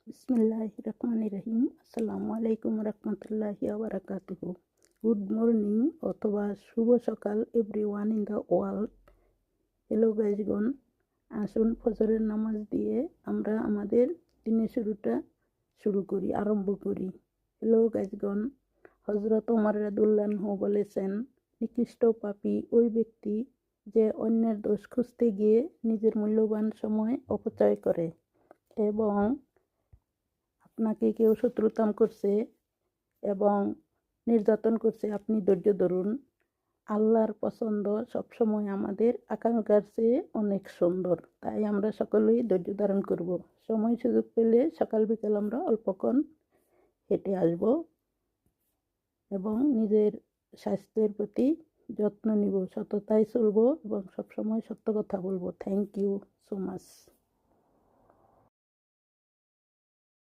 বিসমিল্লাহির রহমানির রহিম। আসসালামু আলাইকুম রহমতুল্লাহি ওয়া গুড মর্নিং অথবা শুভ সকাল everyone in the world. Hello গাইজগণ, আসুন ফজরের নামাজ দিয়ে আমরা আমাদের দিনের আরম্ভ করি। হ্যালো গাইজগণ, হজরত ওমর রাদিয়াল্লাহু বলেছেন, নিকৃষ্ট পাপী ওই ব্যক্তি যে অন্যের দোষ খুঁজতে গিয়ে নিজের মূল্যবান সময় অপচয় করে এবং আপনাকে কেউ শত্রুতা করছে এবং নির্যাতন করছে, আপনি ধৈর্য ধরুন। আল্লাহর পছন্দ সবসময় আমাদের আকাঙ্ক্ষার চেয়ে অনেক সুন্দর, তাই আমরা সকলেই ধৈর্য ধারণ করব। সময় সুযোগ পেলে সকাল বিকাল আমরা অল্পক্ষণ হেঁটে আসব এবং নিজের স্বাস্থ্যের প্রতি যত্ন নিব, সততায় চলব এবং সবসময় সত্য কথা বলবো। Thank you so much.